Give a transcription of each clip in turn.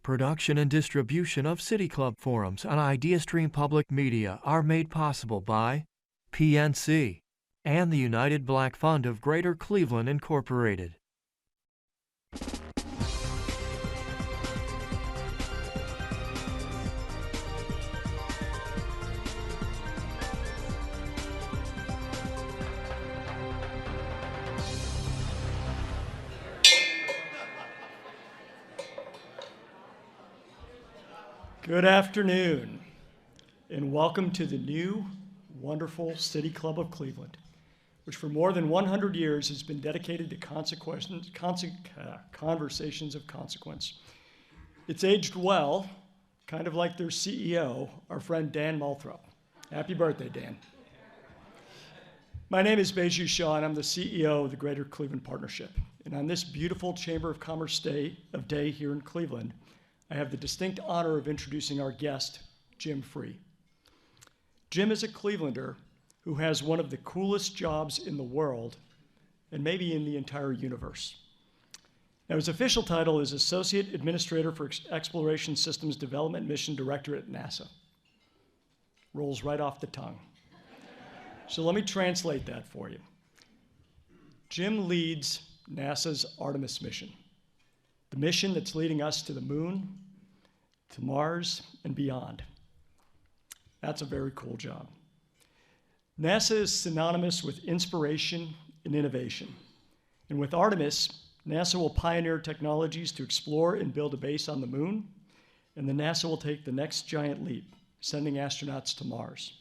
Production and distribution of City Club forums on IdeaStream Public Media are made possible by PNC and the United Black Fund of Greater Cleveland, Incorporated. Good afternoon, and welcome to the new, wonderful City Club of Cleveland, which for more than 100 years has been dedicated to conversations of consequence. It's aged well, kind of like their CEO, our friend Dan Malthrop. Happy birthday, Dan. My name is Baiju Shaw, and I'm the CEO of the Greater Cleveland Partnership. And on this beautiful Chamber of Commerce day here in Cleveland, I have the distinct honor of introducing our guest, Jim Free. Jim is a Clevelander who has one of the coolest jobs in the world, and maybe in the entire universe. Now, his official title is Associate Administrator for Exploration Systems Development Mission Director at NASA. Rolls right off the tongue. So let me translate that for you. Jim leads NASA's Artemis mission. The mission that's leading us to the moon, to Mars, and beyond. That's a very cool job. NASA is synonymous with inspiration and innovation. And with Artemis, NASA will pioneer technologies to explore and build a base on the moon, and then NASA will take the next giant leap, sending astronauts to Mars.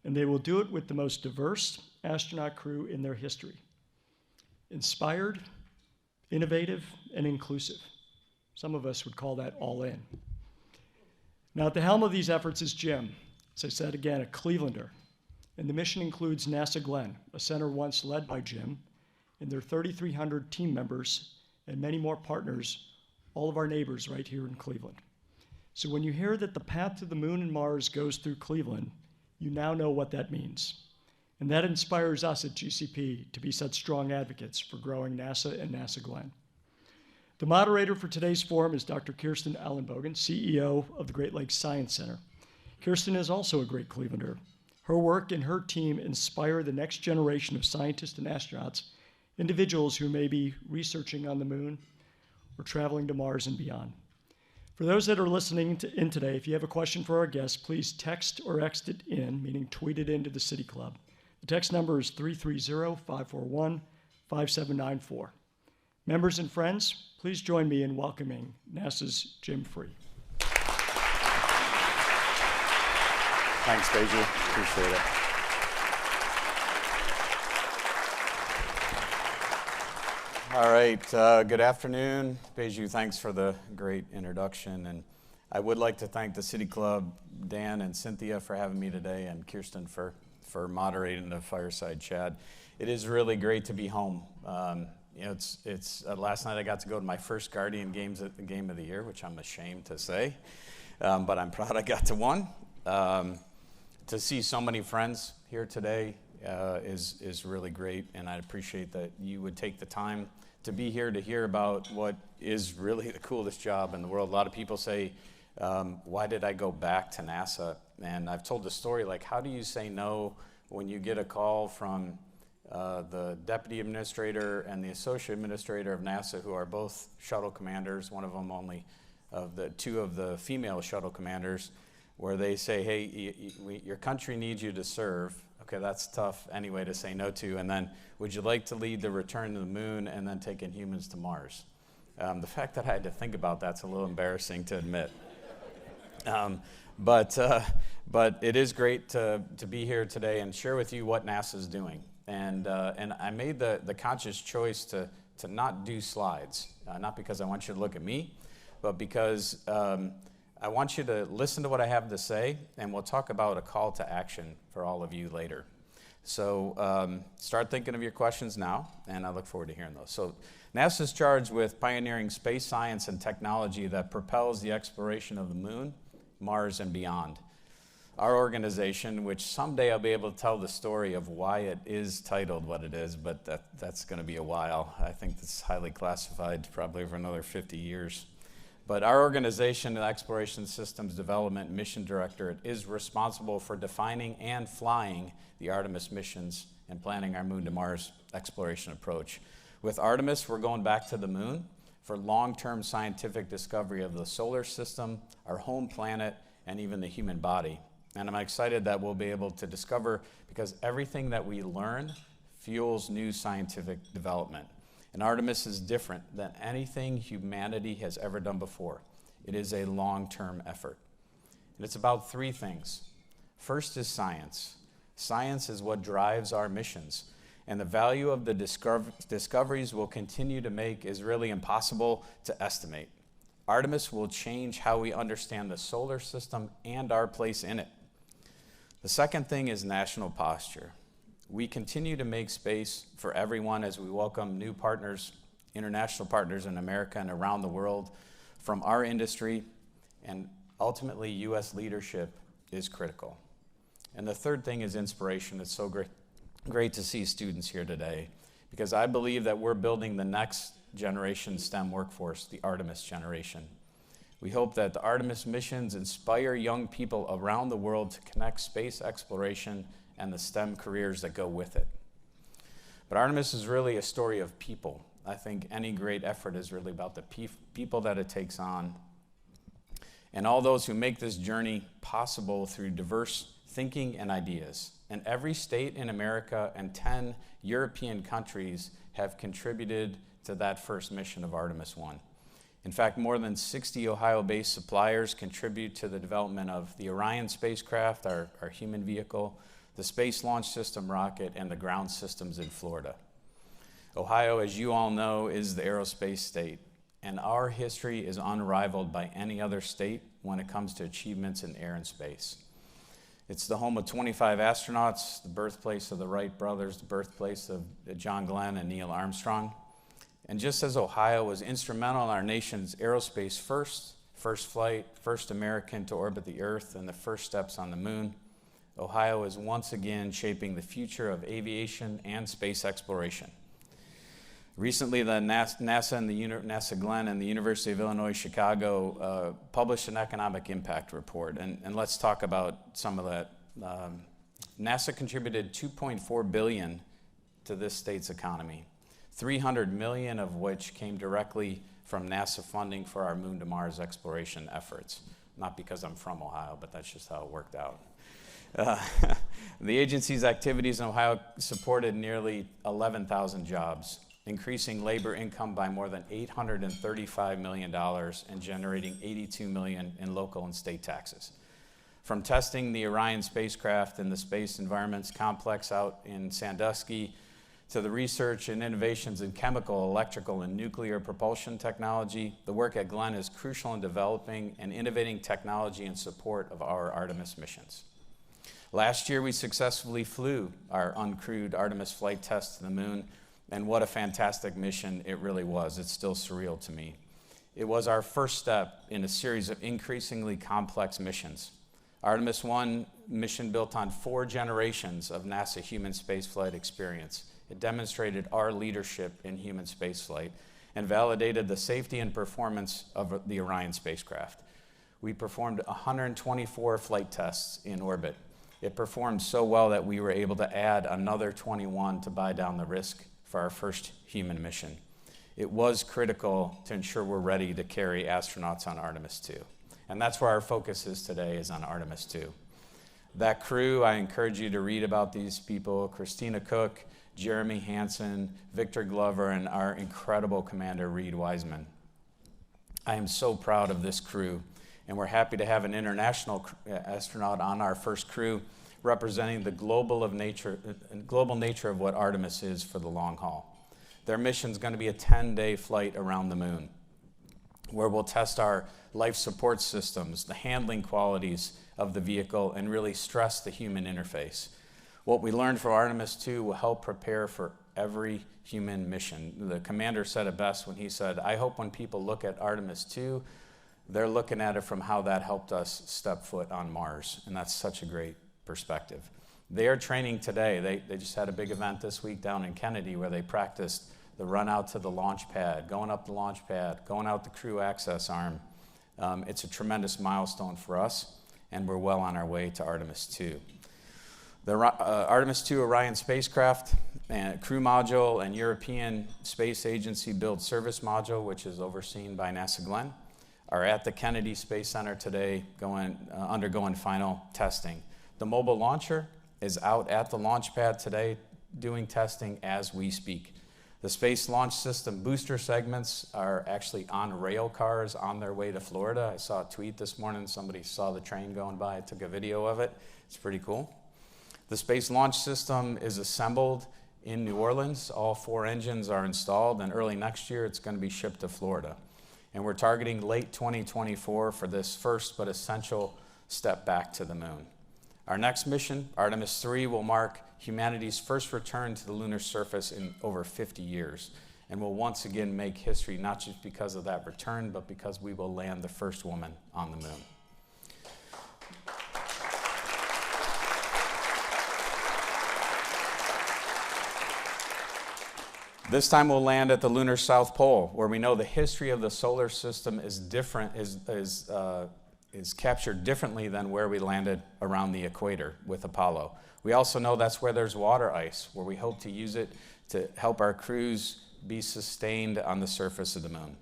And they will do it with the most diverse astronaut crew in their history. Inspired, innovative, and inclusive. Some of us would call that all in. Now, at the helm of these efforts is Jim, as I said again, a Clevelander. And the mission includes NASA Glenn, a center once led by Jim, and their 3,300 team members and many more partners, all of our neighbors right here in Cleveland. So when you hear that the path to the moon and Mars goes through Cleveland, you now know what that means. And that inspires us at GCP to be such strong advocates for growing NASA and NASA Glenn. The moderator for today's forum is Dr. Kirsten Allenbogen, CEO of the Great Lakes Science Center. Kirsten is also a great Clevelander. Her work and her team inspire the next generation of scientists and astronauts, individuals who may be researching on the moon or traveling to Mars and beyond. For those that are listening in today, if you have a question for our guests, please text or X it in, meaning tweet it into the City Club. The text number is 330-541-5794. Members and friends, please join me in welcoming NASA's Jim Free. Thanks, Baiju. Appreciate it. All right, good afternoon. Baiju, thanks for the great introduction. And I would like to thank the City Club, Dan and Cynthia for having me today, and Kirsten for moderating the fireside chat. It is really great to be home. It's last night I got to go to my first Guardian games at the game of the year, which I'm ashamed to say, but I'm proud I got to one. To see so many friends here today is really great, and I appreciate that you would take the time to be here to hear about what is really the coolest job in the world. A lot of people say, why did I go back to NASA? And I've told the story, like, how do you say no when you get a call from the deputy administrator and the associate administrator of NASA, who are both shuttle commanders, one of them only of the two of the female shuttle commanders, where they say, hey, your country needs you to serve. Okay, that's tough anyway to say no to. And then, would you like to lead the return to the moon and then taking humans to Mars? The fact that I had to think about that's a little embarrassing to admit. But it is great to be here today and share with you what NASA's doing. And I made the conscious choice to not do slides, not because I want you to look at me, but because I want you to listen to what I have to say, and we'll talk about a call to action for all of you later. So start thinking of your questions now, and I look forward to hearing those. So NASA's charged with pioneering space science and technology that propels the exploration of the moon, Mars, and beyond. Our organization, which someday I'll be able to tell the story of why it is titled what it is, but that's going to be a while. I think it's highly classified, probably for another 50 years. But our organization, the Exploration Systems Development Mission Directorate, is responsible for defining and flying the Artemis missions and planning our Moon to Mars exploration approach. With Artemis, we're going back to the moon for long-term scientific discovery of the solar system, our home planet, and even the human body. And I'm excited that we'll be able to discover, because everything that we learn fuels new scientific development. And Artemis is different than anything humanity has ever done before. It is a long-term effort. And it's about three things. First is science. Science is what drives our missions. And the value of the discoveries we'll continue to make is really impossible to estimate. Artemis will change how we understand the solar system and our place in it. The second thing is national posture. We continue to make space for everyone as we welcome new partners, international partners in America and around the world from our industry, and ultimately U.S. leadership is critical. And the third thing is inspiration. It's so great to see students here today, because I believe that we're building the next generation STEM workforce, the Artemis generation. We hope that the Artemis missions inspire young people around the world to connect space exploration and the STEM careers that go with it. But Artemis is really a story of people. I think any great effort is really about the people that it takes on, and all those who make this journey possible through diverse thinking and ideas. And every state in America and 10 European countries have contributed to that first mission of Artemis 1. In fact, more than 60 Ohio-based suppliers contribute to the development of the Orion spacecraft, our human vehicle, the Space Launch System rocket, and the ground systems in Florida. Ohio, as you all know, is the aerospace state, and our history is unrivaled by any other state when it comes to achievements in air and space. It's the home of 25 astronauts, the birthplace of the Wright brothers, the birthplace of John Glenn and Neil Armstrong. And just as Ohio was instrumental in our nation's aerospace first flight, first American to orbit the Earth, and the first steps on the moon, Ohio is once again shaping the future of aviation and space exploration. Recently, the NASA Glenn and the University of Illinois Chicago published an economic impact report, and let's talk about some of that. NASA contributed $2.4 billion to this state's economy, $300 million of which came directly from NASA funding for our Moon to Mars exploration efforts. Not because I'm from Ohio, but that's just how it worked out. The agency's activities in Ohio supported nearly 11,000 jobs, increasing labor income by more than $835 million and generating $82 million in local and state taxes. From testing the Orion spacecraft in the Space Environments Complex out in Sandusky, to the research and innovations in chemical, electrical, and nuclear propulsion technology, the work at Glenn is crucial in developing and innovating technology in support of our Artemis missions. Last year, we successfully flew our uncrewed Artemis flight test to the moon, and what a fantastic mission it really was. It's still surreal to me. It was our first step in a series of increasingly complex missions. Artemis 1 mission built on 4 generations of NASA human spaceflight experience. It demonstrated our leadership in human spaceflight and validated the safety and performance of the Orion spacecraft. We performed 124 flight tests in orbit. It performed so well that we were able to add another 21 to buy down the risk for our first human mission. It was critical to ensure we're ready to carry astronauts on Artemis 2. And that's where our focus is today, is on Artemis 2. That crew, I encourage you to read about these people: Christina Cook, Jeremy Hansen, Victor Glover, and our incredible commander, Reed Wiseman. I am so proud of this crew, and we're happy to have an international astronaut on our first crew, representing the global nature of what Artemis is for the long haul. Their mission is going to be a 10-day flight around the moon, where we'll test our life support systems, the handling qualities of the vehicle, and really stress the human interface. What we learned from Artemis 2 will help prepare for every human mission. The commander said it best when he said, "I hope when people look at Artemis 2, they're looking at it from how that helped us step foot on Mars." And that's such a great perspective. They are training today. They just had a big event this week down in Kennedy where they practiced the run out to the launch pad, going up the launch pad, going out the crew access arm. It's a tremendous milestone for us, and we're well on our way to Artemis II. The Artemis II Orion spacecraft and crew module and European Space Agency build service module, which is overseen by NASA Glenn, are at the Kennedy Space Center today undergoing final testing. The mobile launcher is out at the launch pad today doing testing as we speak. The Space Launch System booster segments are actually on rail cars on their way to Florida. I saw a tweet this morning. Somebody saw the train going by, took a video of it. It's pretty cool. The Space Launch System is assembled in New Orleans. All 4 engines are installed, and early next year it's going to be shipped to Florida. And we're targeting late 2024 for this first but essential step back to the moon. Our next mission, Artemis III, will mark humanity's first return to the lunar surface in over 50 years, and will once again make history, not just because of that return, but because we will land the first woman on the moon. This time we'll land at the lunar South Pole, where we know the history of the solar system is different, is captured differently than where we landed around the equator with Apollo. We also know that's where there's water ice, where we hope to use it to help our crews be sustained on the surface of the moon.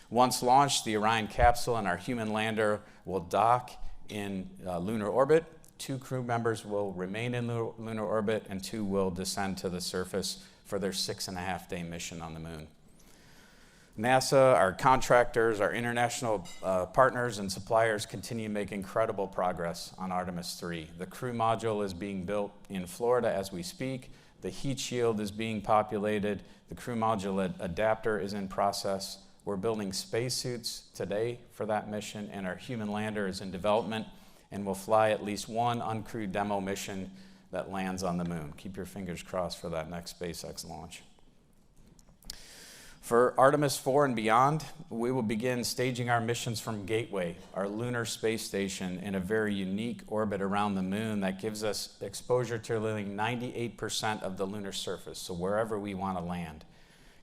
Once launched, the Orion capsule and our human lander will dock in lunar orbit. 2 crew members will remain in lunar orbit, and 2 will descend to the surface for their 6.5-day mission on the moon. NASA, our contractors, our international partners and suppliers continue to make incredible progress on Artemis III. The crew module is being built in Florida as we speak. The heat shield is being populated. The crew module adapter is in process. We're building spacesuits today for that mission, and our human lander is in development and will fly at least 1 uncrewed demo mission that lands on the moon. Keep your fingers crossed for that next SpaceX launch. For Artemis IV and beyond, we will begin staging our missions from Gateway, our lunar space station, in a very unique orbit around the moon that gives us exposure to nearly 98% of the lunar surface, so wherever we want to land.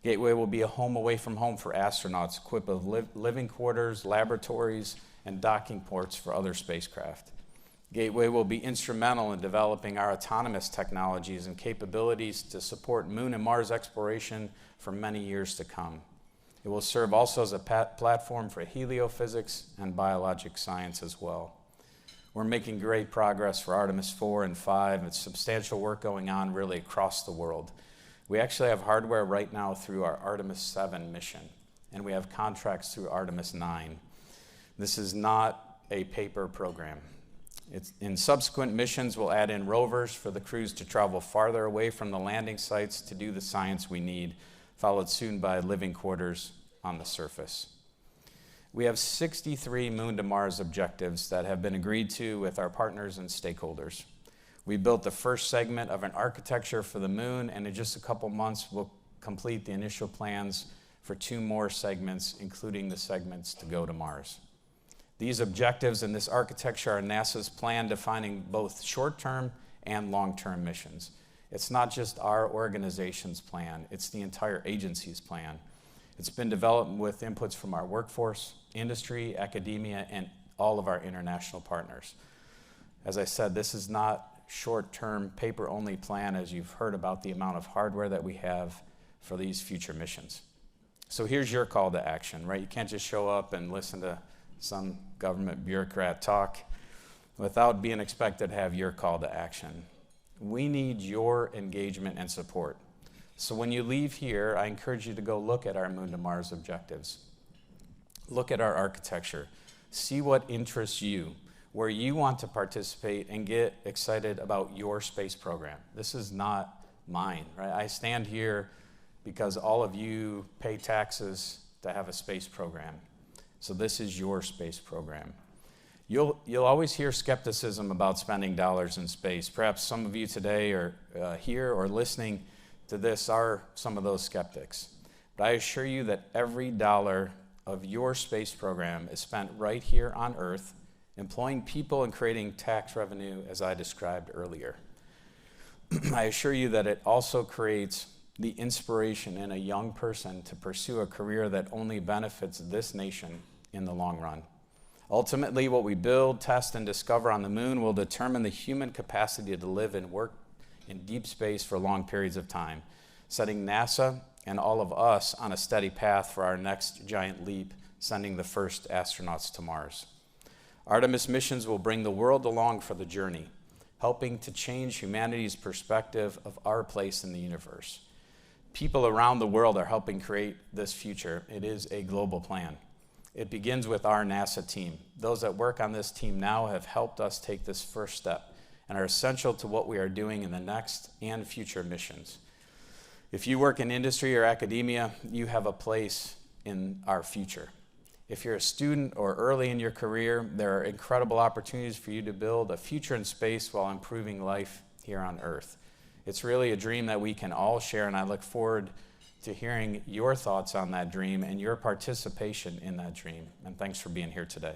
Gateway will be a home away from home for astronauts, equipped with living quarters, laboratories, and docking ports for other spacecraft. Gateway will be instrumental in developing our autonomous technologies and capabilities to support Moon and Mars exploration for many years to come. It will serve also as a platform for heliophysics and biologic science as well. We're making great progress for Artemis 4 and 5. It's substantial work going on really across the world. We actually have hardware right now through our Artemis 7 mission, and we have contracts through Artemis 9. This is not a paper program. In subsequent missions, we'll add in rovers for the crews to travel farther away from the landing sites to do the science we need, followed soon by living quarters on the surface. We have 63 Moon to Mars objectives that have been agreed to with our partners and stakeholders. We built the first segment of an architecture for the moon, and in just a couple months, we'll complete the initial plans for 2 more segments, including the segments to go to Mars. These objectives and this architecture are NASA's plan defining both short-term and long-term missions. It's not just our organization's plan, it's the entire agency's plan. It's been developed with inputs from our workforce, industry, academia, and all of our international partners. As I said, this is not short-term, paper-only plan, as you've heard about the amount of hardware that we have for these future missions. So here's your call to action, right? You can't just show up and listen to some government bureaucrat talk without being expected to have your call to action. We need your engagement and support. So when you leave here, I encourage you to go look at our Moon to Mars objectives. Look at our architecture. See what interests you, where you want to participate and get excited about your space program. This is not mine, right? I stand here because all of you pay taxes to have a space program. So this is your space program. You'll always hear skepticism about spending dollars in space. Perhaps some of you today are here or listening to this are some of those skeptics. But I assure you that every dollar of your space program is spent right here on Earth, employing people and creating tax revenue as I described earlier. I assure you that it also creates the inspiration in a young person to pursue a career that only benefits this nation in the long run. Ultimately, what we build, test, and discover on the moon will determine the human capacity to live and work in deep space for long periods of time, setting NASA and all of us on a steady path for our next giant leap, sending the first astronauts to Mars. Artemis missions will bring the world along for the journey, helping to change humanity's perspective of our place in the universe. People around the world are helping create this future. It is a global plan. It begins with our NASA team. Those that work on this team now have helped us take this first step and are essential to what we are doing in the next and future missions. If you work in industry or academia, you have a place in our future. If you're a student or early in your career, there are incredible opportunities for you to build a future in space while improving life here on Earth. It's really a dream that we can all share, and I look forward to hearing your thoughts on that dream and your participation in that dream. And thanks for being here today.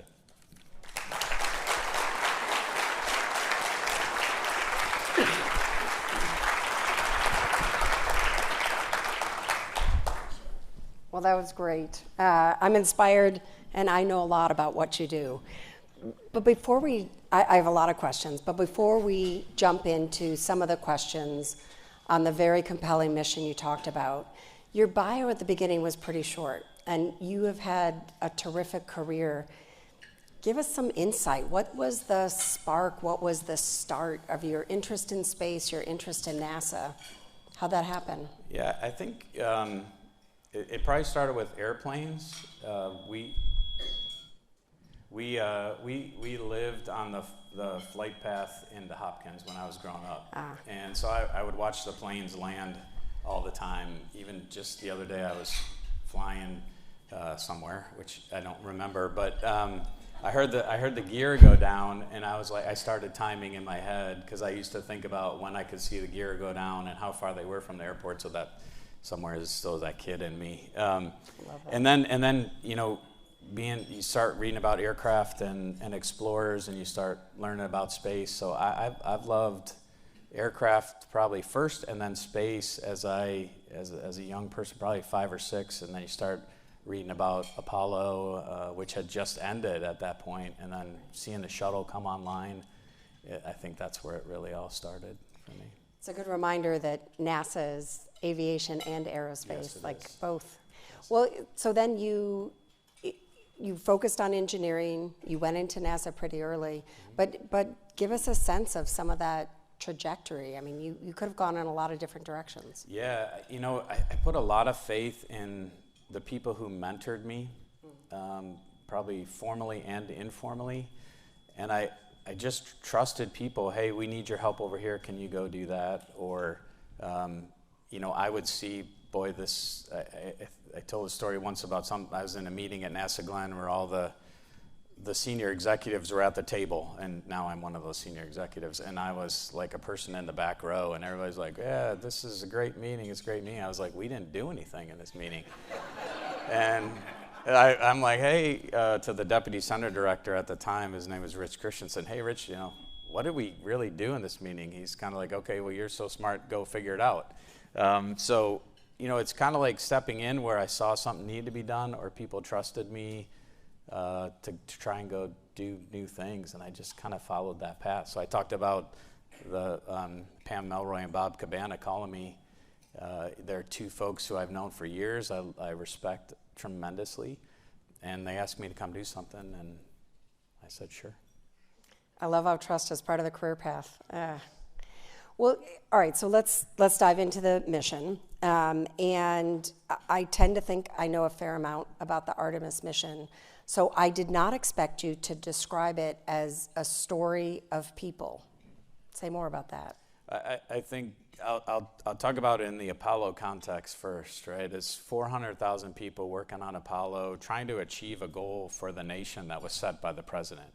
Well, that was great. I'm inspired, and I know a lot about what you do. But before I have a lot of questions, but before we jump into some of the questions on the very compelling mission you talked about, your bio at the beginning was pretty short, and you have had a terrific career. Give us some insight. What was the spark? What was the start of your interest in space, your interest in NASA? How'd that happen? Yeah, I think it probably started with airplanes. We lived on the flight path into Hopkins when I was growing up. And so I would watch the planes land all the time. Even just the other day I was flying somewhere, which I don't remember, but I heard the gear go down, and I started timing in my head, because I used to think about when I could see the gear go down and how far they were from the airport, so that somewhere is still that kid in me. And then you start reading about aircraft and explorers, and you start learning about space. So I've loved aircraft probably first, and then space as a young person, probably 5 or 6, and then you start reading about Apollo, which had just ended at that point, and then seeing the shuttle come online. I think that's where it really all started for me. It's a good reminder that NASA is aviation and aerospace, Yes, like is. both. Well, so then you focused on engineering. You went into NASA pretty early, but give us a sense of some of that trajectory. I mean, you could have gone in a lot of different directions. Yeah, I put a lot of faith in the people who mentored me, probably formally and informally, and I just trusted people. Hey, we need your help over here. Can you go do that? Or, I would see, boy, this. I told a story once about I was in a meeting at NASA Glenn where all the senior executives were at the table, and now I'm one of those senior executives, and I was like a person in the back row, and everybody's like, yeah, this is a great meeting, it's a great meeting. I was like, we didn't do anything in this meeting. And I'm like, hey, to the deputy center director at the time, his name was Rich Christensen. Hey, Rich, what did we really do in this meeting? He's kind of like, okay, well, you're so smart, go figure it out. So it's kind of like stepping in where I saw something need to be done, or people trusted me to try and go do new things, and I just kind of followed that path. So I talked about the Pam Melroy and Bob Cabana calling me. They're two folks who I've known for years. I respect tremendously, and they asked me to come do something, and I said sure. I love how trust is part of the career path. Well, all right, so let's dive into the mission. And I tend to think I know a fair amount about the Artemis mission. So I did not expect you to describe it as a story of people. Say more about that. I think I'll talk about it in the Apollo context first, right? It's 400,000 people working on Apollo, trying to achieve a goal for the nation that was set by the president.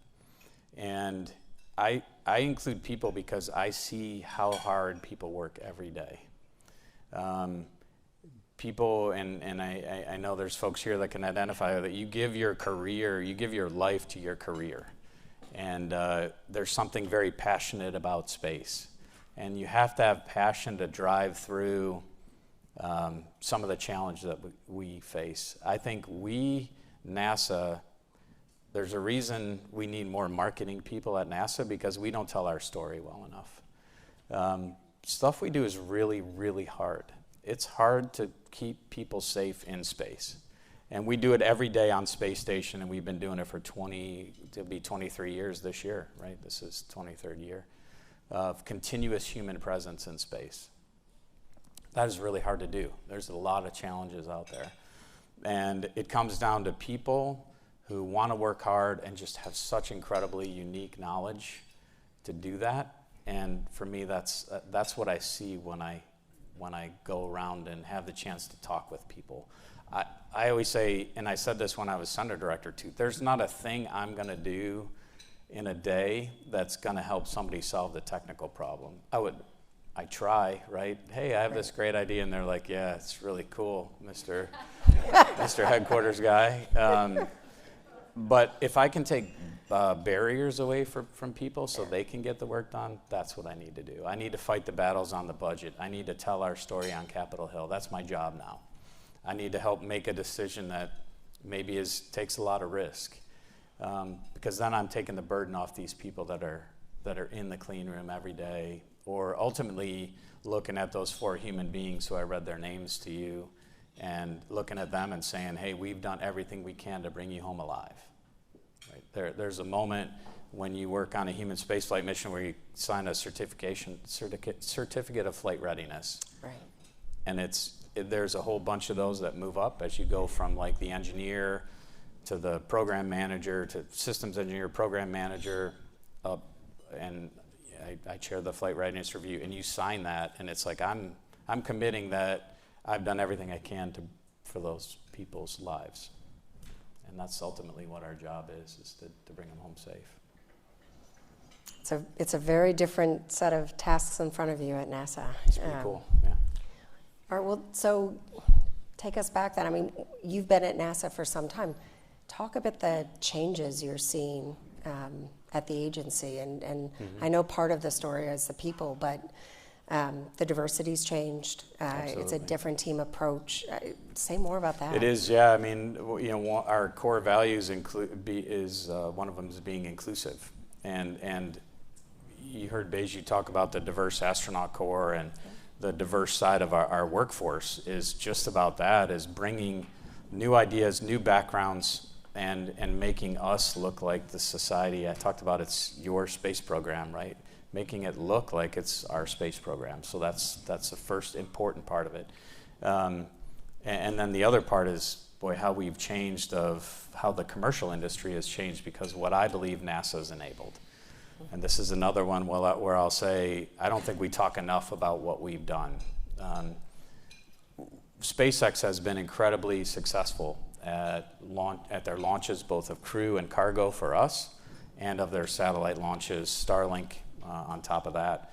And I include people because I see how hard people work every day. People, and I know there's folks here that can identify that you give your career, you give your life to your career. And there's something very passionate about space. And you have to have passion to drive through some of the challenges that we face. I think NASA there's a reason we need more marketing people at NASA, because we don't tell our story well enough. Stuff we do is really, really hard. It's hard to keep people safe in space. And we do it every day on space station, and we've been doing it for 23 years this year, right? This is 23rd year of continuous human presence in space. That is really hard to do. There's a lot of challenges out there. And it comes down to people who want to work hard and just have such incredibly unique knowledge to do that. And for me, that's what I see when I go around and have the chance to talk with people. I always say, and I said this when I was center director too, there's not a thing I'm going to do in a day that's going to help somebody solve the technical problem. I try, right? Hey, I have this great idea, and they're like, yeah, it's really cool, Mr. Headquarters guy. But if I can take barriers away from people so they can get the work done, that's what I need to do. I need to fight the battles on the budget. I need to tell our story on Capitol Hill. That's my job now. I need to help make a decision that maybe takes a lot of risk, because then I'm taking the burden off these people that are in the clean room every day, or ultimately looking at those 4 human beings who I read their names to you, and looking at them and saying, hey, we've done everything we can to bring you home alive. Right? There's a moment when you work on a human spaceflight mission where you sign a certificate of flight readiness. Right. And there's a whole bunch of those that move up as you go from like the engineer to the program manager to systems engineer, program manager up, and I chair the flight readiness review, and you sign that, and it's like I'm committing that I've done everything I can for those people's lives. And that's ultimately what our job is to bring them home safe. It's a very different set of tasks in front of you at NASA. It's pretty cool, yeah. All right, well, so take us back then. I mean, you've been at NASA for some time. Talk about the changes you're seeing at the agency. And I know part of the story is the people, but the diversity's changed. It's a different team approach. Say more about that. It is, yeah. I mean, our core values one of them is being inclusive. And you heard Beju talk about the diverse astronaut corps, and the diverse side of our workforce is just about that, is bringing new ideas, new backgrounds, and making us look like the society. I talked about it's your space program, right? Making it look like it's our space program. So that's the first important part of it. And then the other part is, how we've changed, of how the commercial industry has changed because of what I believe NASA's enabled. And this is another one where I'll say, I don't think we talk enough about what we've done. SpaceX has been incredibly successful at their launches, both of crew and cargo for us, and of their satellite launches, Starlink on top of that.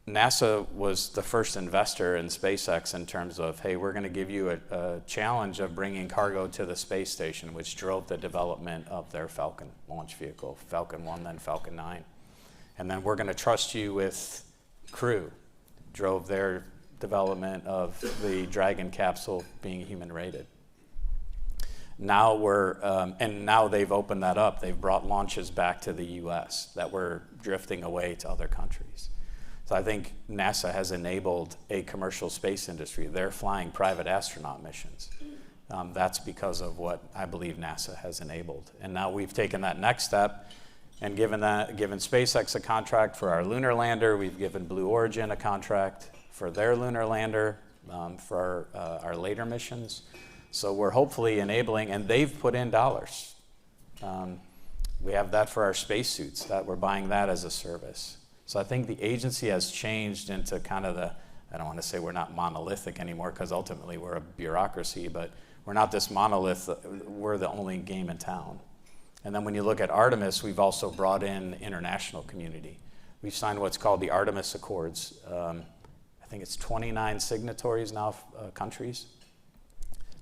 NASA was the first investor in SpaceX in terms of, hey, we're going to give you a challenge of bringing cargo to the space station, which drove the development of their Falcon launch vehicle, Falcon 1, then Falcon 9. And then we're going to trust you with crew, drove their development of the Dragon capsule being human rated. Now now they've opened that up. They've brought launches back to the US that were drifting away to other countries. So I think NASA has enabled a commercial space industry. They're flying private astronaut missions. That's because of what I believe NASA has enabled. And now we've taken that next step and given SpaceX a contract for our lunar lander. We've given Blue Origin a contract for their lunar lander for our later missions. So we're hopefully enabling, and they've put in dollars. We have that for our spacesuits, that we're buying that as a service. So I think the agency has changed into kind of I don't want to say we're not monolithic anymore, because ultimately we're a bureaucracy, but we're not this monolith. We're the only game in town. And then when you look at Artemis, we've also brought in the international community. We've signed what's called the Artemis Accords. I think it's 29 signatories now, countries,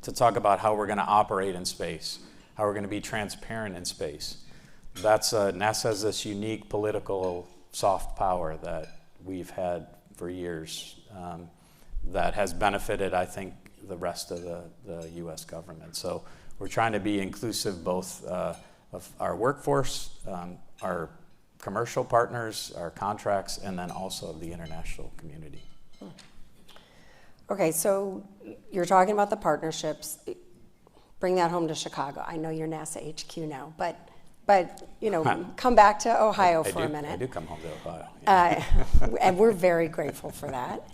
to talk about how we're going to operate in space, how we're going to be transparent in space. NASA has this unique political soft power that we've had for years that has benefited, I think, the rest of the U.S. government. So we're trying to be inclusive both of our workforce, our commercial partners, our contracts, and then also of the international community. Okay, so you're talking about the partnerships. Bring that home to Chicago. I know you're NASA HQ now, but come back to Ohio for a minute. I do come home to Ohio. Yeah. And we're very grateful for that.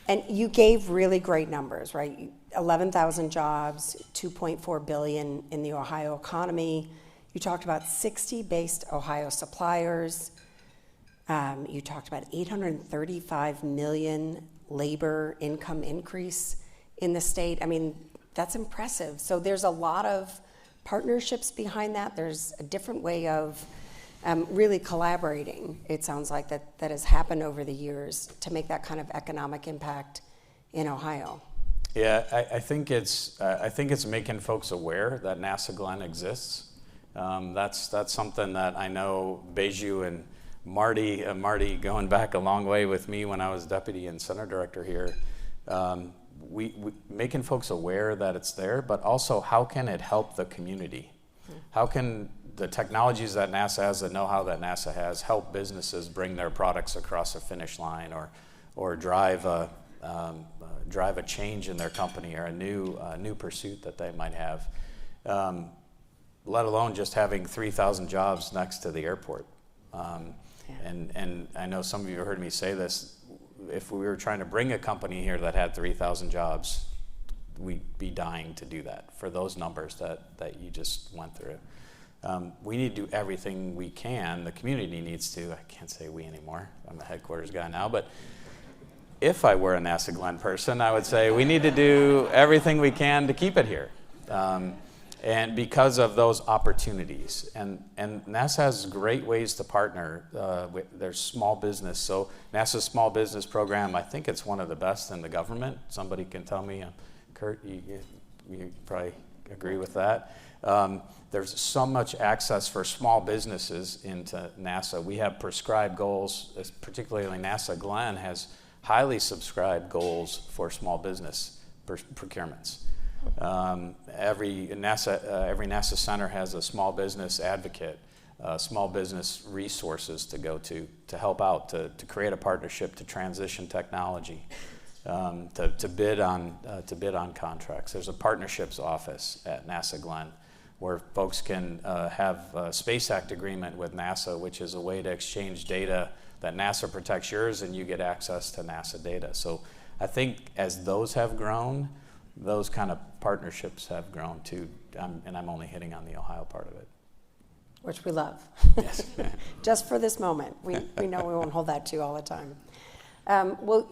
And you gave really great numbers, right? 11,000 jobs, $2.4 billion in the Ohio economy. You talked about 60 based Ohio suppliers. You talked about 835 million labor income increase in the state. I mean, that's impressive. So there's a lot of partnerships behind that. There's a different way of really collaborating, it sounds like, that has happened over the years to make that kind of economic impact in Ohio. Yeah, I think it's making folks aware that NASA Glenn exists. That's something that I know Beju and Marty going back a long way with me when I was deputy and center director here. We making folks aware that it's there, but also how can it help the community? How can the technologies that NASA has, the know-how that NASA has, help businesses bring their products across a finish line, or drive a change in their company, or a new pursuit that they might have, let alone just having 3,000 jobs next to the airport. And I know some of you have heard me say this. If we were trying to bring a company here that had 3,000 jobs, we'd be dying to do that for those numbers that you just went through. We need to do everything we can. The community needs to. I can't say we anymore. I'm the headquarters guy now. But if I were a NASA Glenn person, I would say we need to do everything we can to keep it here. And because of those opportunities. And NASA has great ways to partner with their small business. So NASA's small business program, I think it's one of the best in the government. Somebody can tell me. Kurt, you probably agree with that. There's so much access for small businesses into NASA. We have prescribed goals, particularly NASA Glenn has highly subscribed goals for small business procurements. Every NASA center has a small business advocate, small business resources to go to help out, to create a partnership, to transition technology, to bid on contracts. There's a partnerships office at NASA Glenn where folks can have a Space Act agreement with NASA, which is a way to exchange data that NASA protects yours and you get access to NASA data. So I think as those have grown, those kind of partnerships have grown too, and I'm only hitting on the Ohio part of it. Which we love. Yes. Just for this moment. We know we won't hold that to you all the time. Well,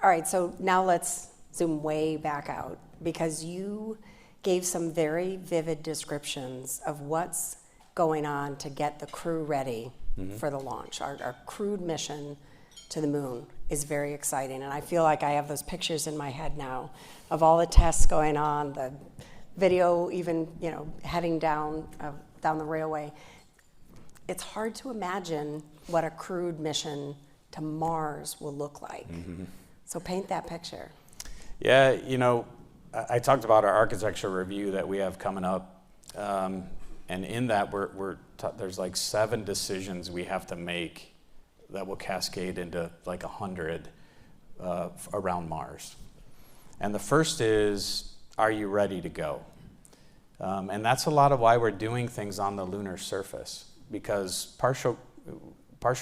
all right, so now let's zoom way back out, because you gave some very vivid descriptions of what's going on to get the crew ready for the launch. Our crewed mission to the moon is very exciting, and I feel like I have those pictures in my head now of all the tests going on, the video even heading down the railway. It's hard to imagine what a crewed mission to Mars will look like. So paint that picture. Yeah, I talked about our architecture review that we have coming up, and in that there's like 7 decisions we have to make that will cascade into like 100 around Mars. And the first is, are you ready to go? And that's a lot of why we're doing things on the lunar surface, because partial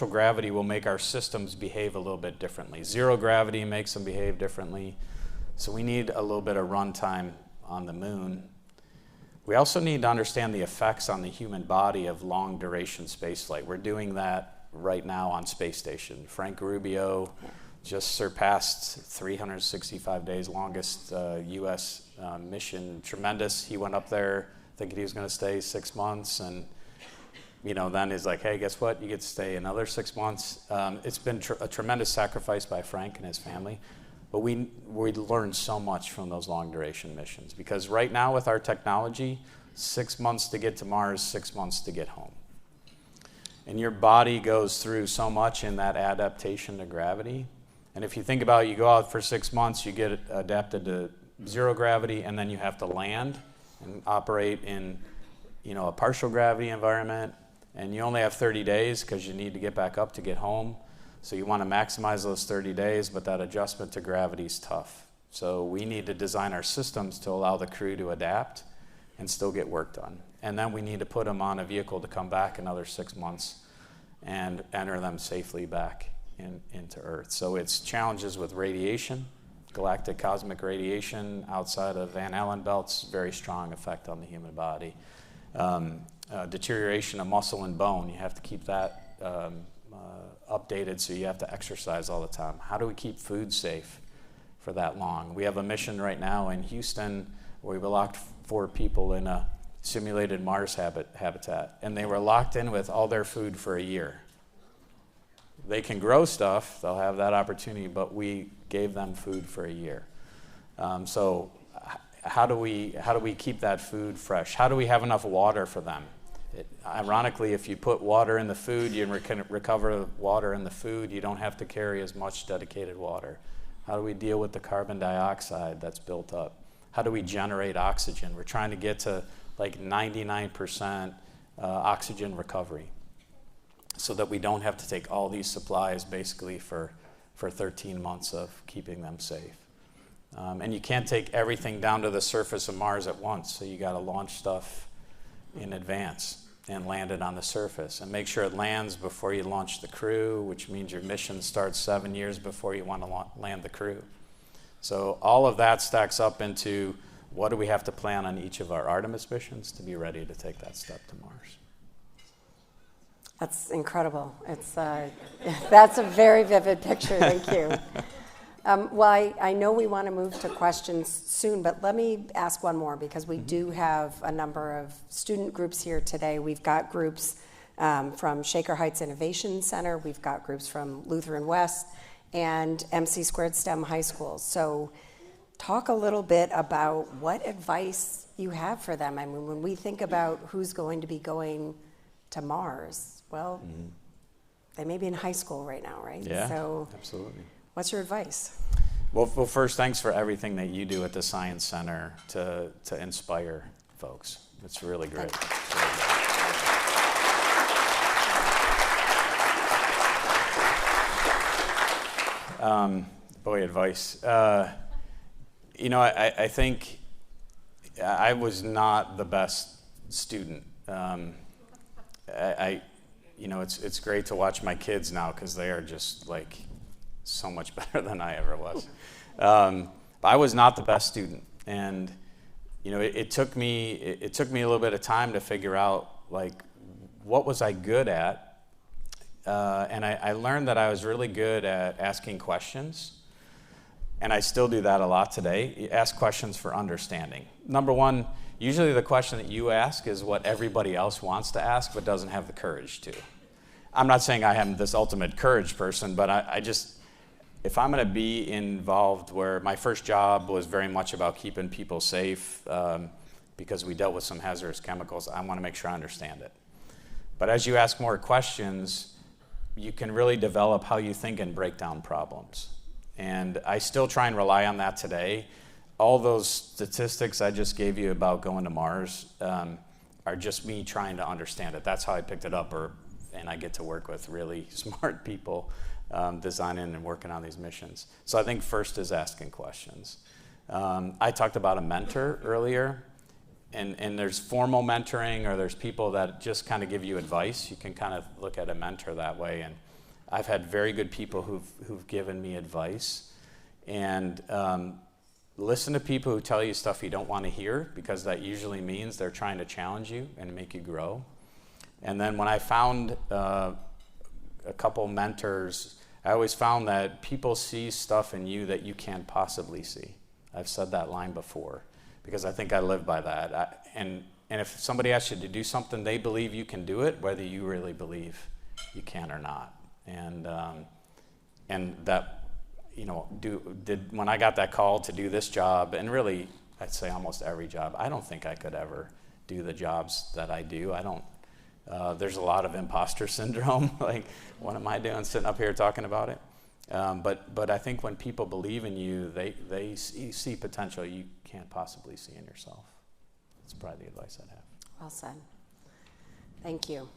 gravity will make our systems behave a little bit differently. Zero gravity makes them behave differently. So we need a little bit of runtime on the moon. We also need to understand the effects on the human body of long duration spaceflight. We're doing that right now on Space Station. Frank Rubio just surpassed 365 days, longest U.S. mission. Tremendous. He went up there thinking he was going to stay 6 months, and then he's like, hey, guess what? You get to stay another 6 months. It's been a tremendous sacrifice by Frank and his family. But we learned so much from those long duration missions, because right now with our technology, 6 months to get to Mars, 6 months to get home. And your body goes through so much in that adaptation to gravity. And if you think about it, you go out for 6 months, you get adapted to zero gravity, and then you have to land. and operate in, a partial gravity environment, and you only have 30 days because you need to get back up to get home. So you want to maximize those 30 days, but that adjustment to gravity is tough. So we need to design our systems to allow the crew to adapt and still get work done. And then we need to put them on a vehicle to come back another 6 months and enter them safely back into Earth. So it's challenges with radiation, galactic cosmic radiation outside of Van Allen belts, very strong effect on the human body. Deterioration of muscle and bone, you have to keep that updated, so you have to exercise all the time. How do we keep food safe for that long? We have a mission right now in Houston where we've locked 4 people in a simulated Mars habitat, and they were locked in with all their food for a year. They can grow stuff, they'll have that opportunity, but we gave them food for a year. So how do we keep that food fresh? How do we have enough water for them? Ironically, if you put water in the food, you can recover water in the food, you don't have to carry as much dedicated water. How do we deal with the carbon dioxide that's built up? How do we generate oxygen? We're trying to get to like 99% oxygen recovery so that we don't have to take all these supplies basically for 13 months of keeping them safe. And you can't take everything down to the surface of Mars at once, so you got to launch stuff in advance and land it on the surface and make sure it lands before you launch the crew, which means your mission starts 7 years before you want to land the crew. So all of that stacks up into what do we have to plan on each of our Artemis missions to be ready to take that step to Mars. That's incredible. It's that's a very vivid picture. Thank you. Well, I know we want to move to questions soon, but let me ask one more because we do have a number of student groups here today. We've got groups from Shaker Heights Innovation Center. We've got groups from Lutheran West and MC Squared STEM High School. So talk a little bit about what advice you have for them. I mean, when we think about who's going to be going to Mars, well, they may be in high school right now, right? Yeah, so absolutely. What's your advice? Well, first, thanks for everything that you do at the Science Center to inspire folks. It's really great. Advice. I think I was not the best student. It's great to watch my kids now because they are just like so much better than I ever was. But I was not the best student, and it took me a little bit of time to figure out like what was I good at, and I learned that I was really good at asking questions, and I still do that a lot today. You ask questions for understanding. Number one, usually the question that you ask is what everybody else wants to ask but doesn't have the courage to. I'm not saying I am this ultimate courage person, but I just, if I'm going to be involved where my first job was very much about keeping people safe because we dealt with some hazardous chemicals, I want to make sure I understand it. But as you ask more questions, you can really develop how you think and break down problems. And I still try and rely on that today. All those statistics I just gave you about going to Mars are just me trying to understand it. That's how I picked it up, and I get to work with really smart people designing and working on these missions. So I think first is asking questions. I talked about a mentor earlier, and there's formal mentoring, or there's people that just kind of give you advice. You can kind of look at a mentor that way, and I've had very good people who've given me advice, and listen to people who tell you stuff you don't want to hear, because that usually means they're trying to challenge you and make you grow. And then when I found a couple mentors, I always found that people see stuff in you that you can't possibly see. I've said that line before because I think I live by that. And if somebody asks you to do something, they believe you can do it, whether you really believe you can or not. And that, when I got that call to do this job, and really I'd say almost every job, I don't think I could ever do the jobs that I do. There's a lot of imposter syndrome, like what am I doing sitting up here talking about it? But I think when people believe in you, they see potential you can't possibly see in yourself. That's probably the advice I'd have. Well said. Thank you.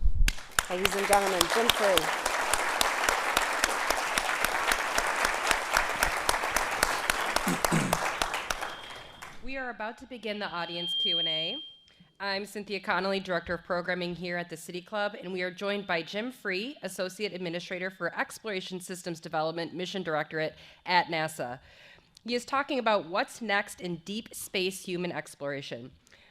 Ladies and gentlemen, Jim Free. We are about to begin the audience Q&A. I'm Cynthia Connolly, Director of Programming here at the City Club, and we are joined by Jim Free, Associate Administrator for Exploration Systems Development, Mission Directorate at NASA. He is talking about what's next in deep space human exploration.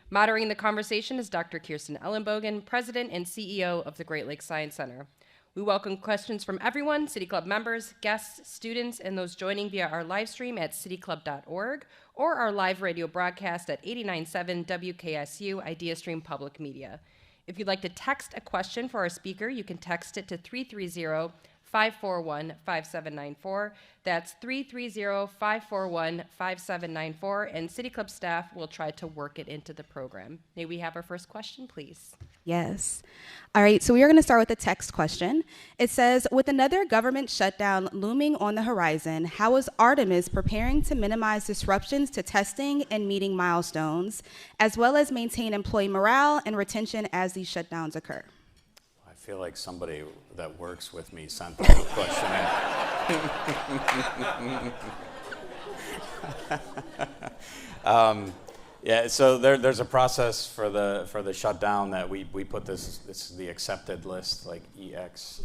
Moderating the conversation is Dr. Kirsten Ellenbogen, President and CEO of the Great Lakes Science Center. We welcome questions from everyone, City Club members, guests, students, and those joining via our live stream at cityclub.org or our live radio broadcast at 89.7 WKSU IdeaStream Public Media. If you'd like to text a question for our speaker, you can text it to 330-541-5794. That's 330-541-5794, and City Club staff will try to work it into the program. May we have our first question, please? Yes. All right, so we are going to start with a text question. It says, with another government shutdown looming on the horizon, how is Artemis preparing to minimize disruptions to testing and meeting milestones, as well as maintain employee morale and retention as these shutdowns occur? I feel like somebody that works with me sent that question in. Yeah, so there's a process for the shutdown that we put this is the accepted list, like EX.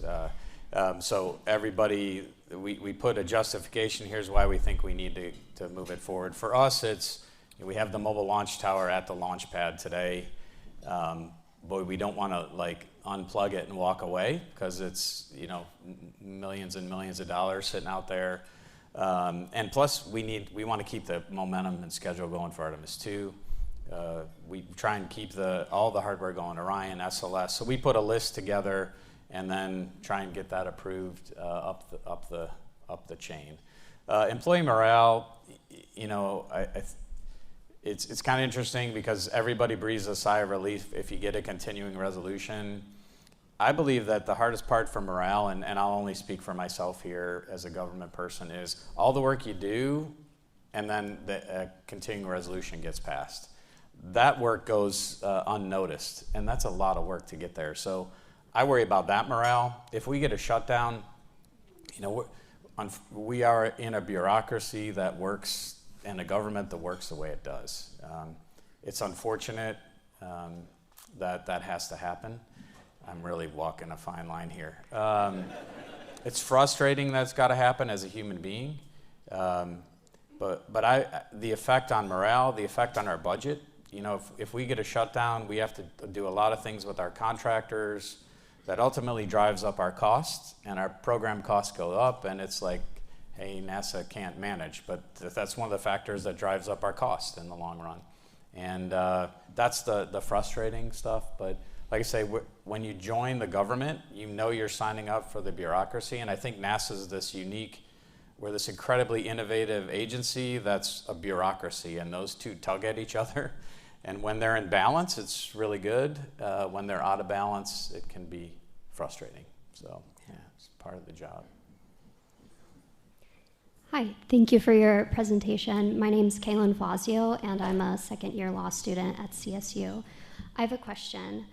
So everybody, we put a justification. Here's why we think we need to move it forward. For us, it's we have the mobile launch tower at the launch pad today, but we don't want to unplug it and walk away because it's millions and millions of dollars sitting out there. And plus, we want to keep the momentum and schedule going for Artemis 2. We try and keep all the hardware going, Orion, SLS. So we put a list together and then try and get that approved up the chain. Employee morale, it's kind of interesting because everybody breathes a sigh of relief if you get a continuing resolution. I believe that the hardest part for morale, and I'll only speak for myself here as a government person, is all the work you do and then the continuing resolution gets passed. That work goes unnoticed, and that's a lot of work to get there. So I worry about that morale. If we get a shutdown, we are in a bureaucracy that works and a government that works the way it does. It's unfortunate that has to happen. I'm really walking a fine line here. It's frustrating that's got to happen as a human being, but the effect on morale, the effect on our budget. If we get a shutdown, we have to do a lot of things with our contractors. That ultimately drives up our costs, and our program costs go up. And it's like, hey, NASA can't manage, but that's one of the factors that drives up our costs in the long run. And that's the frustrating stuff, but. Like I say, when you join the government, you're signing up for the bureaucracy, and I think NASA's we're this incredibly innovative agency that's a bureaucracy, and those two tug at each other. And when they're in balance, it's really good. When they're out of balance, it can be frustrating. So, yeah, it's part of the job. Hi, thank you for your presentation. My name's Kaylin Fazio, and I'm a second-year law student at CSU. I have a question.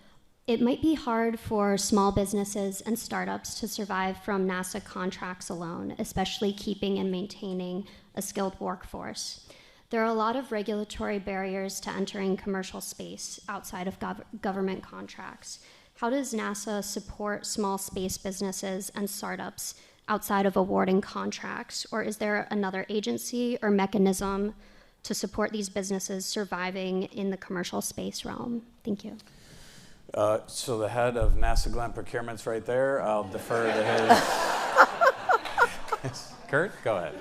It might be hard for small businesses and startups to survive from NASA contracts alone, especially keeping and maintaining a skilled workforce. There are a lot of regulatory barriers to entering commercial space outside of government contracts. How does NASA support small space businesses and startups outside of awarding contracts? Or is there another agency or mechanism to support these businesses surviving in the commercial space realm? Thank you. So the head of NASA Glenn Procurement's right there. I'll defer to his. Kurt, go ahead.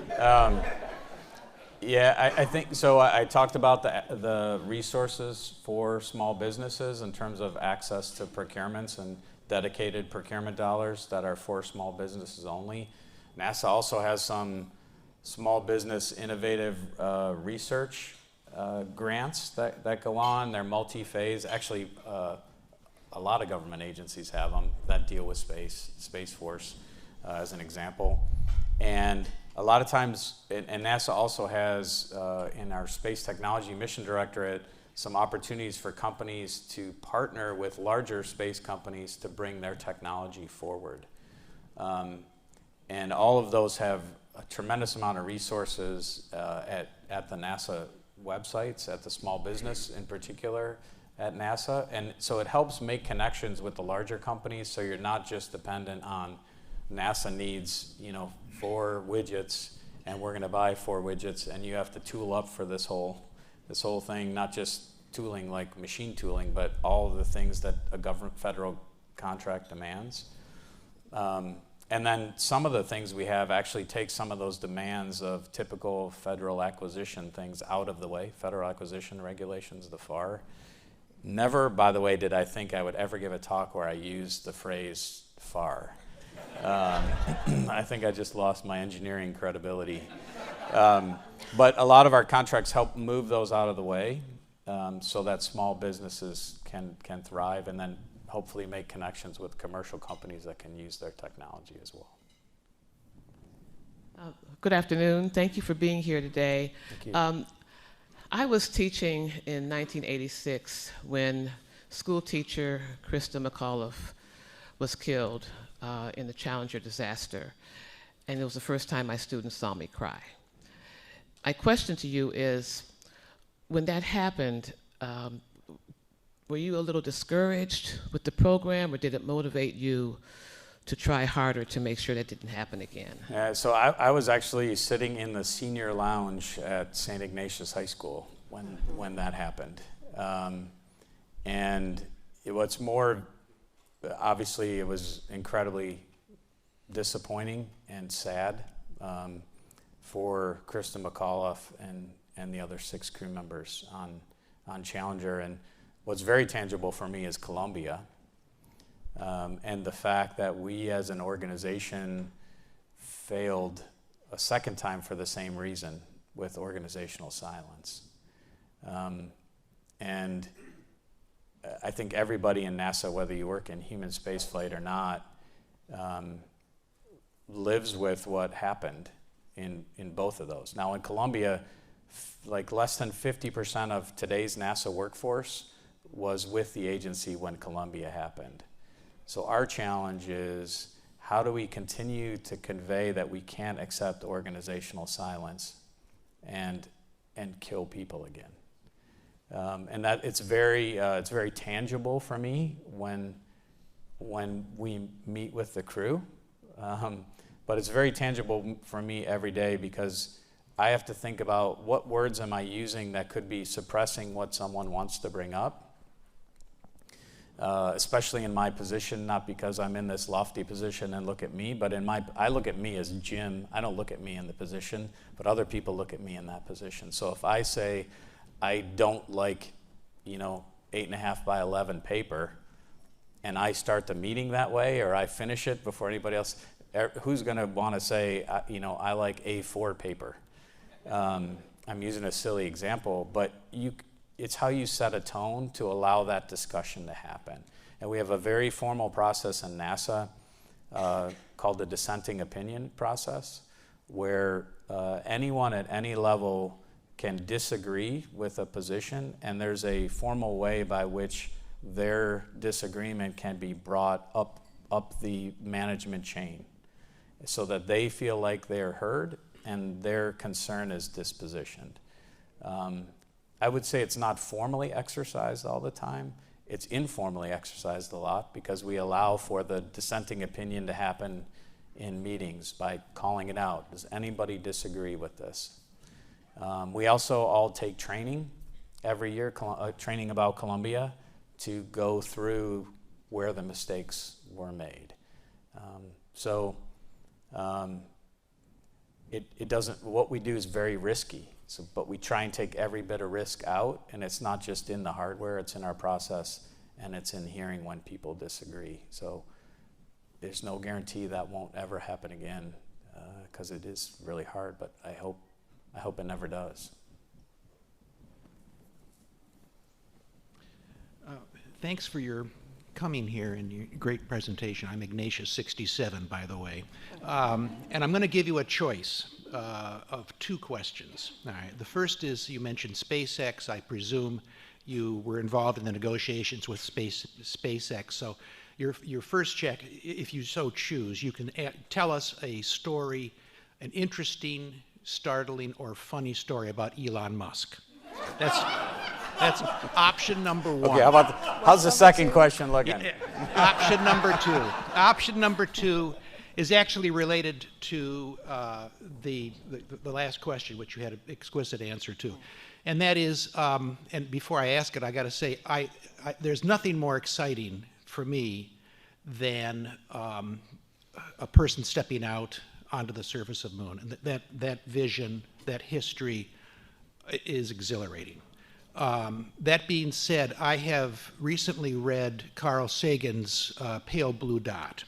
I think so. I talked about the resources for small businesses in terms of access to procurements and dedicated procurement dollars that are for small businesses only. NASA also has some small business innovative research grants that go on. They're multi-phase. Actually, a lot of government agencies have them that deal with Space Force, as an example. And a lot of times, and NASA also has, in our Space Technology Mission Directorate, some opportunities for companies to partner with larger space companies to bring their technology forward. And all of those have a tremendous amount of resources at the NASA websites, at the small business in particular at NASA. And so it helps make connections with the larger companies, so you're not just dependent on NASA needs, 4 widgets, and we're going to buy 4 widgets, and you have to tool up for this whole thing, not just tooling like machine tooling, but all of the things that a federal contract demands. And then some of the things we have actually take some of those demands of typical federal acquisition things out of the way, federal acquisition regulations, the FAR. Never, by the way, did I think I would ever give a talk where I used the phrase FAR. I think I just lost my engineering credibility. But a lot of our contracts help move those out of the way so that small businesses can thrive, and then hopefully make connections with commercial companies that can use their technology as well. Good afternoon. Thank you for being here today. Thank you. I was teaching in 1986 when school teacher Krista McAuliffe was killed in the Challenger disaster, and it was the first time my students saw me cry. My question to you is, when that happened, were you a little discouraged with the program, or did it motivate you to try harder to make sure that didn't happen again? So I was actually sitting in the senior lounge at St. Ignatius High School when that happened. And what's more, obviously it was incredibly disappointing and sad for Krista McAuliffe and the other 6 crew members on Challenger. And what's very tangible for me is Columbia, and the fact that we as an organization failed a second time for the same reason, with organizational silence. And I think everybody in NASA, whether you work in human spaceflight or not, lives with what happened in both of those. Now in Columbia, like less than 50% of today's NASA workforce was with the agency when Columbia happened. So our challenge is, how do we continue to convey that we can't accept organizational silence and kill people again? And that it's very tangible for me when we meet with the crew, but it's very tangible for me every day, because I have to think about what words am I using that could be suppressing what someone wants to bring up. Especially in my position, not because I'm in this lofty position and look at me, but I look at me as Jim. I don't look at me in the position, but other people look at me in that position. So if I say I don't like, 8.5 by 11 paper, and I start the meeting that way, or I finish it before anybody else, who's going to want to say, I like A4 paper? I'm using a silly example, but it's how you set a tone to allow that discussion to happen. And we have a very formal process in NASA called the dissenting opinion process, where anyone at any level can disagree with a position, and there's a formal way by which their disagreement can be brought up the management chain so that they feel like they're heard and their concern is dispositioned. I would say it's not formally exercised all the time. It's informally exercised a lot, because we allow for the dissenting opinion to happen in meetings by calling it out. Does anybody disagree with this? We also all take training every year, training about Columbia, to go through where the mistakes were made. It doesn't, what we do is very risky. But we try and take every bit of risk out, and it's not just in the hardware, it's in our process, and it's in hearing when people disagree. So there's no guarantee that won't ever happen again, because it is really hard, but I hope it never does. Thanks for your coming here and your great presentation. I'm Ignatius 67, by the way. And I'm going to give you a choice of 2 questions. All right. The first is, you mentioned SpaceX. I presume You were involved in the negotiations with SpaceX. So your first check, if you so choose, you can tell us a story, an interesting, startling, or funny story about Elon Musk. That's option number one. Okay, how's the second question looking? Option number two. Option number two is actually related to the last question, which you had an exquisite answer to. And that is, and before I ask it, I got to say, there's nothing more exciting for me than a person stepping out onto the surface of the moon. And that vision, that history is exhilarating. That being said, I have recently read Carl Sagan's Pale Blue Dot,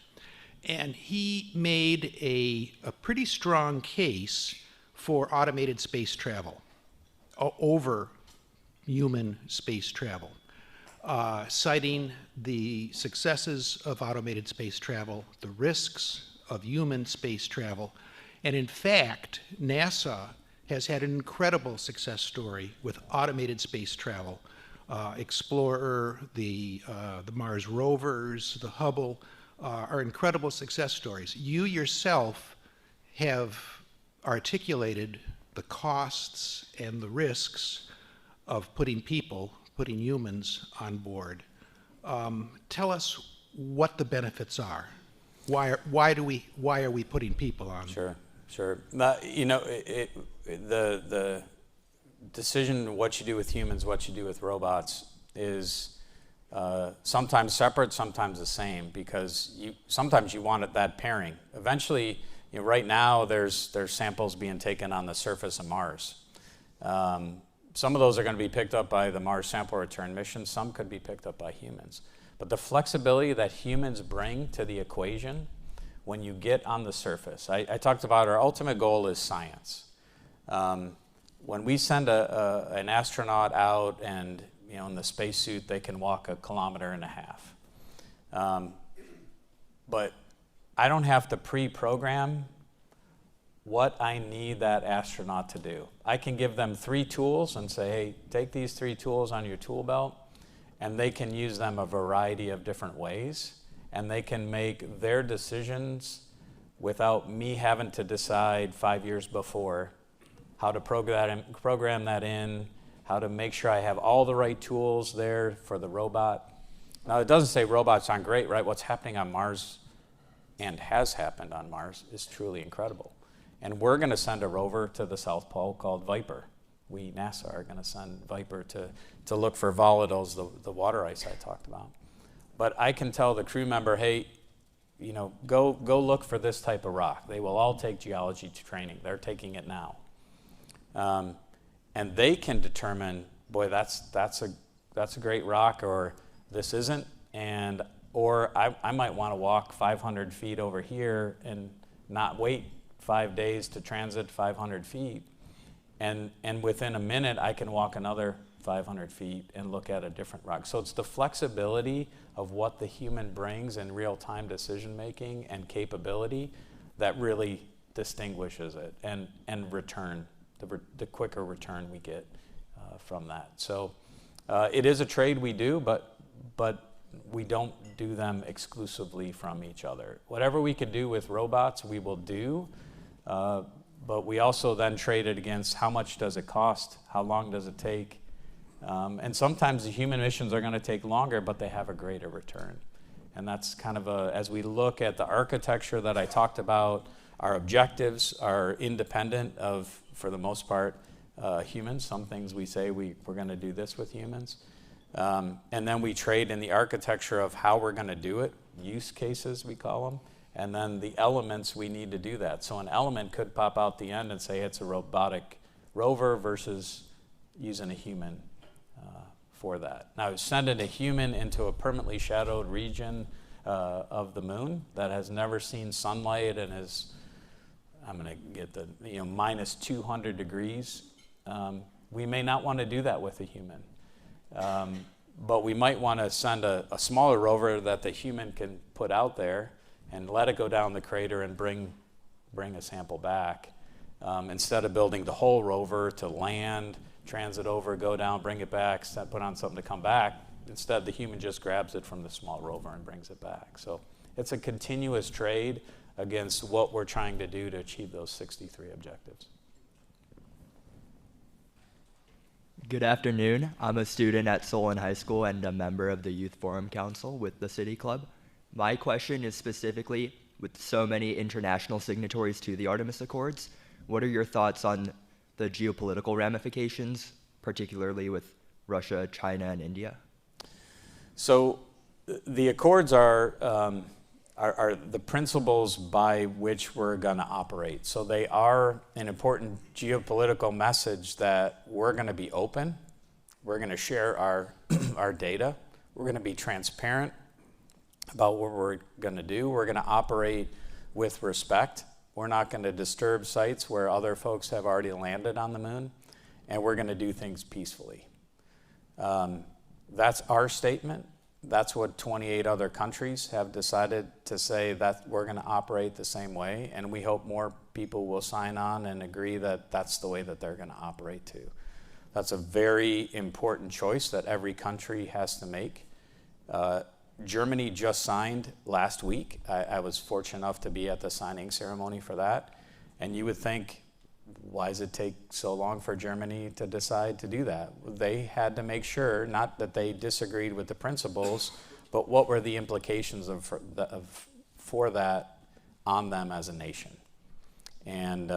and he made a pretty strong case for automated space travel over human space travel, citing the successes of automated space travel, the risks of human space travel, and in fact, NASA has had an incredible success story with automated space travel. Explorer, the Mars rovers, the Hubble are incredible success stories. You yourself have articulated the costs and the risks of putting humans on board. Tell us what the benefits are. Why are we putting people on? Sure. The decision what you do with humans, what you do with robots is sometimes separate, sometimes the same, because sometimes you want that pairing. Eventually, right now there's samples being taken on the surface of Mars. Some of those are going to be picked up by the Mars Sample Return mission. Some could be picked up by humans. But the flexibility that humans bring to the equation when you get on the surface, I talked about our ultimate goal is science. When we send an astronaut out and in the spacesuit they can walk 1.5 kilometers, but I don't have to pre-program what I need that astronaut to do. I can give them 3 tools and say, hey, take these 3 tools on your tool belt, and they can use them a variety of different ways, and they can make their decisions without me having to decide 5 years before how to program that in, how to make sure I have all the right tools there for the robot. Now, it doesn't say robots aren't great, right? What's happening on Mars and has happened on Mars is truly incredible. And we're going to send a rover to the South Pole called Viper. We, NASA, are going to send Viper to look for volatiles, the water ice I talked about. But I can tell the crew member, hey, go look for this type of rock. They will all take geology training. They're taking it now. And they can determine, boy, that's a great rock, or this isn't, or I might want to walk 500 feet over here and not wait 5 days to transit 500 feet. And within a minute, I can walk another 500 feet and look at a different rock. So it's the flexibility of what the human brings in real-time decision-making and capability that really distinguishes it, and return, the quicker return we get from that. So it is a trade we do, but we don't do them exclusively from each other. Whatever we can do with robots, we will do, but we also then trade it against how much does it cost, how long does it take, and sometimes the human missions are going to take longer, but they have a greater return. And that's kind of as we look at the architecture that I talked about, our objectives are independent of, for the most part, humans. Some things we say we're going to do this with humans. And then we trade in the architecture of how we're going to do it, use cases we call them, and then the elements we need to do that. So an element could pop out the end and say it's a robotic rover versus using a human for that. Now, sending a human into a permanently shadowed region of the moon that has never seen sunlight and is, I'm going to get the minus 200 degrees, we may not want to do that with a human. But we might want to send a smaller rover that the human can put out there and let it go down the crater and bring a sample back, instead of building the whole rover to land, transit over, go down, bring it back, put on something to come back. Instead, the human just grabs it from the small rover and brings it back. So it's a continuous trade against what we're trying to do to achieve those 63 objectives. Good afternoon. I'm a student at Solon High School and a member of the Youth Forum Council with the City Club. My question is specifically, with so many international signatories to the Artemis Accords, what are your thoughts on the geopolitical ramifications, particularly with Russia, China, and India? So the accords are the principles by which we're going to operate. So they are an important geopolitical message that we're going to be open, we're going to share our data, we're going to be transparent about what we're going to do, we're going to operate with respect, we're not going to disturb sites where other folks have already landed on the moon, and we're going to do things peacefully. That's our statement. That's what 28 other countries have decided to say, that we're going to operate the same way, and we hope more people will sign on and agree that that's the way that they're going to operate too. That's a very important choice that every country has to make. Germany just signed last week. I was fortunate enough to be at the signing ceremony for that, and you would think, why does it take so long for Germany to decide to do that? They had to make sure, not that they disagreed with the principles, but what were the implications for that on them as a nation. And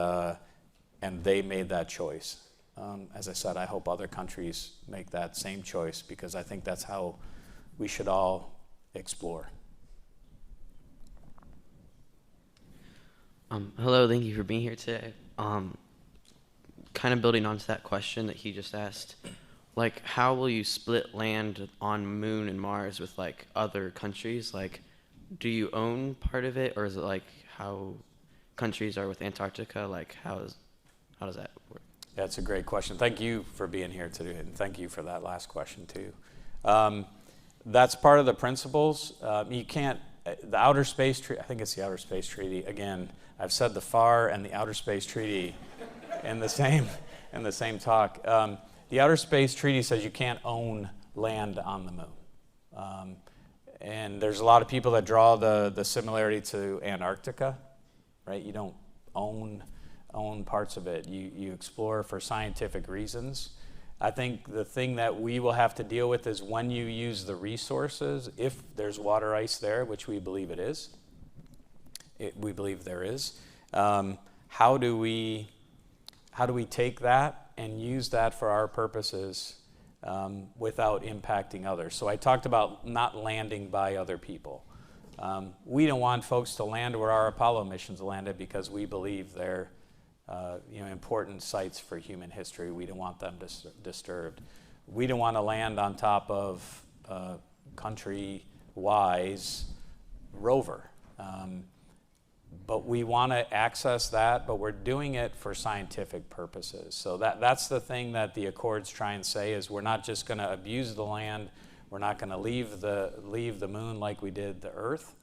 they made that choice. As I said, I hope other countries make that same choice, because I think that's how we should all explore. Hello, thank you for being here today. Kind of building onto that question that he just asked, like, how will you split land on Moon and Mars with like other countries? Like, do you own part of it, or is it like how countries are with Antarctica? Like, how does that work? That's a great question. Thank you for being here today, and thank you for that last question too. That's part of the principles. You can't, the Outer Space Treaty, I think it's the Outer Space Treaty. Again, I've said the FAR and the Outer Space Treaty in the same talk. The Outer Space Treaty says you can't own land on the moon. And there's a lot of people that draw the similarity to Antarctica, right? You don't own parts of it. You explore for scientific reasons. I think the thing that we will have to deal with is when you use the resources, if there's water ice there, which we believe it is, we believe there is, how do we take that and use that for our purposes without impacting others? So I talked about not landing by other people. We don't want folks to land where our Apollo missions landed, because we believe they're important sites for human history. We don't want them disturbed. We don't want to land on top of country-wise rover. But we want to access that, but we're doing it for scientific purposes. So that's the thing that the Accords try and say, is we're not just going to abuse the land, we're not going to leave the moon like we did the Earth,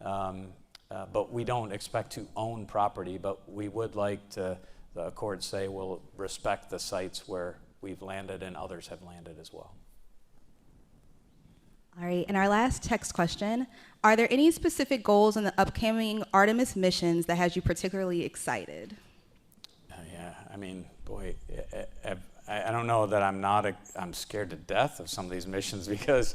but we don't expect to own property, but we would like to, the Accords say, we'll respect the sites where we've landed and others have landed as well. All right, and our last text question, are there any specific goals in the upcoming Artemis missions that has you particularly excited? Yeah, I mean, boy, I don't know that I'm scared to death of some of these missions, because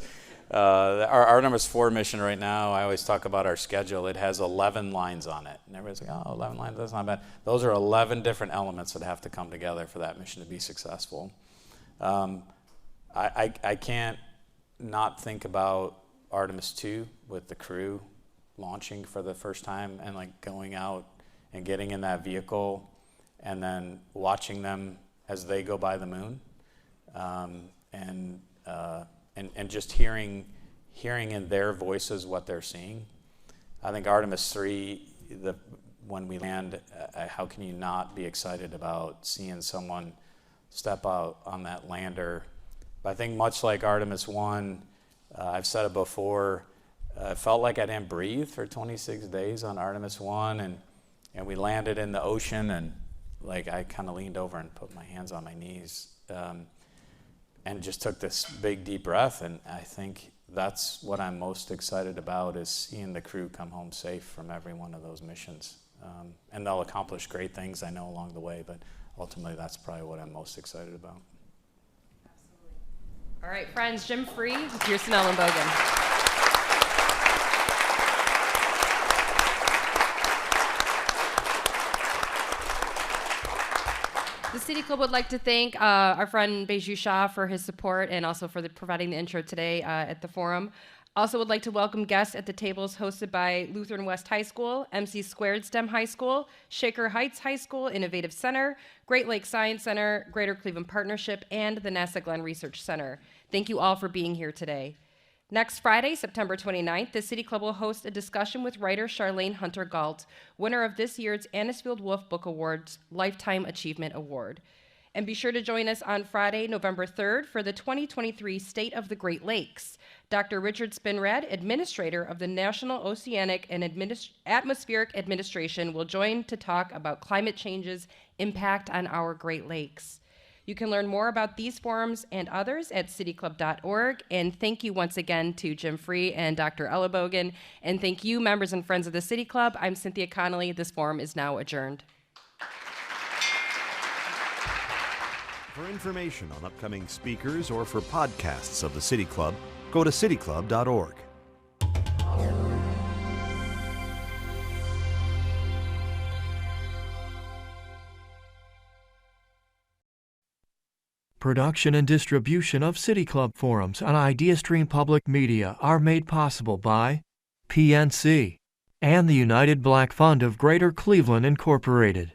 our Artemis 4 mission right now, I always talk about our schedule, it has 11 lines on it. And everybody's like, oh, 11 lines, that's not bad. Those are 11 different elements that have to come together for that mission to be successful. I can't not think about Artemis 2 with the crew launching for the first time and like going out and getting in that vehicle and then watching them as they go by the moon, and just hearing in their voices what they're seeing. I think Artemis 3, when we land, how can you not be excited about seeing someone step out on that lander? But I think much like Artemis 1, I've said it before, it felt like I didn't breathe for 26 days on Artemis 1, and we landed in the ocean, and like I kind of leaned over and put my hands on my knees and just took this big, deep breath. And I think that's what I'm most excited about, is seeing the crew come home safe from every one of those missions. And they'll accomplish great things, I know, along the way, but ultimately that's probably what I'm most excited about. Absolutely. All right, friends, Jim Free with Kirsten Ellenbogen. The City Club would like to thank our friend Beju Shah for his support and also for providing the intro today at the forum. Also would like to welcome guests at the tables hosted by Lutheran West High School, MC Squared STEM High School, Shaker Heights High School Innovative Center, Great Lakes Science Center, Greater Cleveland Partnership, and the NASA Glenn Research Center. Thank you all for being here today. Next Friday, September 29th, the City Club will host a discussion with writer Charlene Hunter Galt, winner of this year's Anisfield Wolf Book Awards Lifetime Achievement Award. And be sure to join us on Friday, November 3rd for the 2023 State of the Great Lakes. Dr. Richard Spinrad, administrator of the National Oceanic and Atmospheric Administration, will join to talk about climate change's impact on our Great Lakes. You can learn more about these forums and others at cityclub.org. And thank you once again to Jim Free and Dr. Ellenbogen. And thank you, members and friends of the City Club. I'm Cynthia Connolly. This forum is now adjourned. For information on upcoming speakers or for podcasts of the City Club, go to cityclub.org. Production and distribution of City Club forums on IdeaStream Public Media are made possible by PNC and the United Black Fund of Greater Cleveland, Incorporated.